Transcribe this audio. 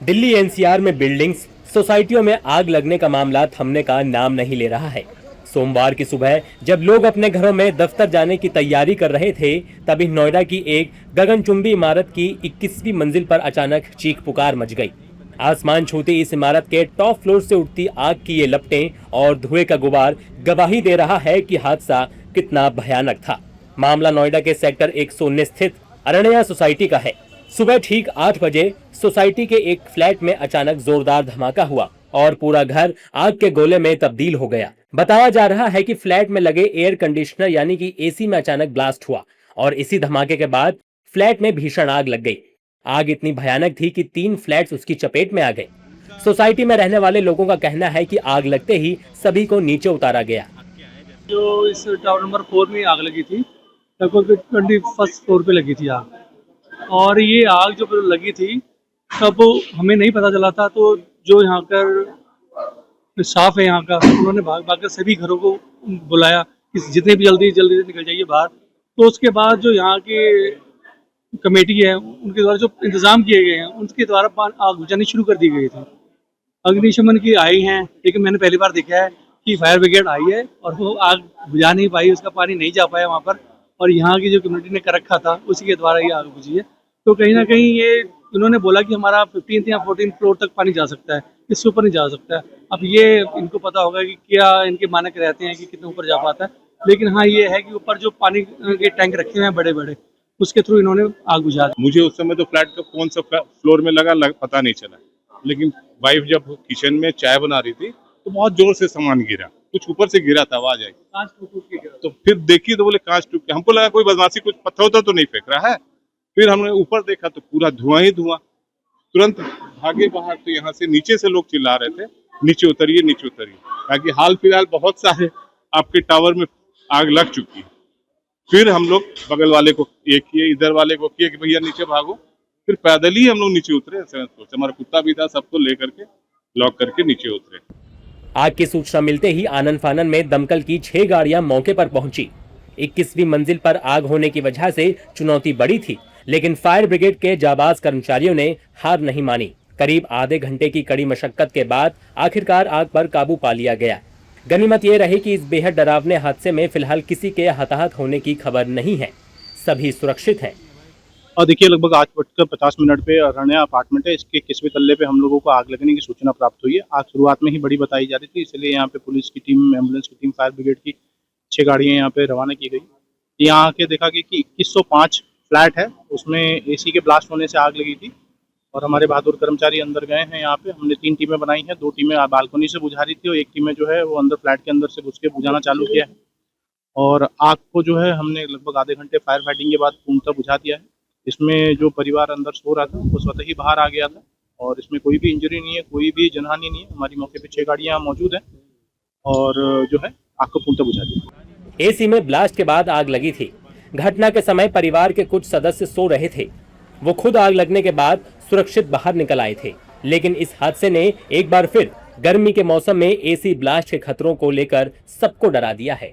Delhi NCR में buildings, सोसाइटियों में आग लगने का मामला थमने का नाम नहीं ले रहा है। सोमवार की सुबह जब लोग अपने घरों में दफ्तर जाने की तैयारी कर रहे थे, तभी नोएडा की एक गगनचुंबी इमारत की 21वीं मंजिल पर अचानक चीख पुकार मच गई। आसमान छूती इस इमारत के टॉप फ्लोर से उठती आग की ये लपटें और धुएं का गुबार गवाही दे रहा है कि हादसा कितना भयानक था। मामला नोएडा के सेक्टर 119 स्थित अरण्या सोसाइटी का है। सुबह ठीक 8 बजे सोसाइटी के एक फ्लैट में अचानक जोरदार धमाका हुआ और पूरा घर आग के गोले में तब्दील हो गया। बताया जा रहा है कि फ्लैट में लगे एयर कंडीशनर यानी कि एसी में अचानक ब्लास्ट हुआ और इसी धमाके के बाद फ्लैट में भीषण आग लग गई। आग इतनी भयानक थी कि 3 फ्लैट्स उसकी चपेट में आ गए। सोसाइटी में रहने वाले लोगों का कहना है कि आग लगते ही सभी को नीचे उतारा गया। जो इस टावर नंबर 4 में आग लगी थी, लगभग 21st फ्लोर पे लगी थी आग। और ये आग जो लगी थी तब हमें नहीं पता चला था, तो जो यहाँ का स्टाफ है यहाँ का, उन्होंने भाग भाग कर सभी घरों को बुलाया कि जितने भी जल्दी जल्दी से निकल जाइए बाहर। तो उसके बाद जो यहाँ की कमेटी है उनके द्वारा जो इंतजाम किए गए हैं उनके द्वारा आग बुझानी शुरू कर दी गई थी। अग्निशमन की आई हैं, लेकिन मैंने पहली बार देखा है कि फायर ब्रिगेड आई है और वो आग बुझा नहीं पाई, उसका पानी नहीं जा पाया वहाँ पर, और यहाँ की जो कम्युनिटी ने कर रखा था उसी के द्वारा ये आग बुझी है। तो कहीं ना कहीं ये उन्होंने बोला कि हमारा 15th या 14th फ्लोर तक पानी जा सकता है, इससे ऊपर नहीं जा सकता है। अब ये इनको पता होगा कि क्या इनके मानक रहते हैं कि कितने ऊपर जा पाता है, लेकिन हाँ ये है कि ऊपर जो पानी के टैंक रखे हुए हैं बड़े बड़े, उसके थ्रू इन्होंने आग बुझा दी। मुझे उस समय तो फ्लैट का कौन सा फ्लोर में लगा पता नहीं चला, लेकिन वाइफ जब किचन में चाय बना रही थी तो बहुत जोर से सामान गिरा, कुछ ऊपर से गिरा था, आवाज आई, कांच टूट के गिरा। तो फिर देखी तो बोले कांच टूट के। हमको लगा कोई बदमाशी कुछ पत्थर उत्थर तो नहीं फेंक रहा है। फिर हमने ऊपर देखा तो पूरा धुआं ही धुआं। तुरंत भागे बाहर, तो यहाँ से नीचे से लोग चिल्ला रहे थे नीचे उतरिए नीचे उतरिए, ताकि हाल फिलहाल बहुत सारे आपके टावर में आग लग चुकी है। फिर हम लोग बगल वाले को ये किए, इधर वाले को किए कि भैया नीचे भागो। फिर पैदल ही हम लोग नीचे उतरे, हमारा कुत्ता भी था, सबको लेकर के लॉक करके नीचे उतरे। आग की सूचना मिलते ही आनन फानन में दमकल की 6 गाड़ियां मौके पर पहुंची। 21वीं मंजिल पर आग होने की वजह से चुनौती बड़ी थी, लेकिन फायर ब्रिगेड के जाबाज कर्मचारियों ने हार नहीं मानी। करीब आधे घंटे की कड़ी मशक्कत के बाद आखिरकार आग पर काबू पा लिया गया। गनीमत ये रही कि इस बेहद डरावने हादसे में फिलहाल किसी के हताहत होने की खबर नहीं है, सभी सुरक्षित हैं। और देखिए लगभग 8:50 पे अरण्या अपार्टमेंट है, इसके 21वें तल्ले पे हम लोगों को आग लगने की सूचना प्राप्त हुई है। आग शुरुआत में ही बड़ी बताई जा रही थी, इसलिए यहाँ पे पुलिस की टीम, एम्बुलेंस की टीम, फायर ब्रिगेड की 6 गाड़ियाँ यहाँ पे रवाना की गई। यहाँ आके देखा गया कि 2105 फ्लैट है, उसमें एसी के ब्लास्ट होने से आग लगी थी और हमारे बहादुर कर्मचारी अंदर गए हैं। यहाँ पे हमने 3 टीमें बनाई हैं, 2 टीमें बालकनी से बुझा रही थी और एक टीमें जो है वो अंदर फ्लैट के अंदर से घुस के बुझाना चालू किया है। और आग को जो है हमने लगभग आधे घंटे फायर फाइटिंग के बाद पूर्णतः बुझा दिया है। इसमें जो परिवार अंदर सो रहा था वो स्वतः ही बाहर आ गया था और इसमें कोई भी इंजरी नहीं है, कोई भी जनहानि नहीं है। हमारी मौके पे 6 गाड़ियाँ मौजूद हैं और जो है आग को पूर्णतः बुझा दिया। एसी में ब्लास्ट के बाद आग लगी थी। घटना के समय परिवार के कुछ सदस्य सो रहे थे। वो खुद आग लगने के बाद सुरक्षित बाहर निकल आए थे, लेकिन इस हादसे ने एक बार फिर गर्मी के मौसम में एसी ब्लास्ट के खतरों को लेकर सबको डरा दिया है।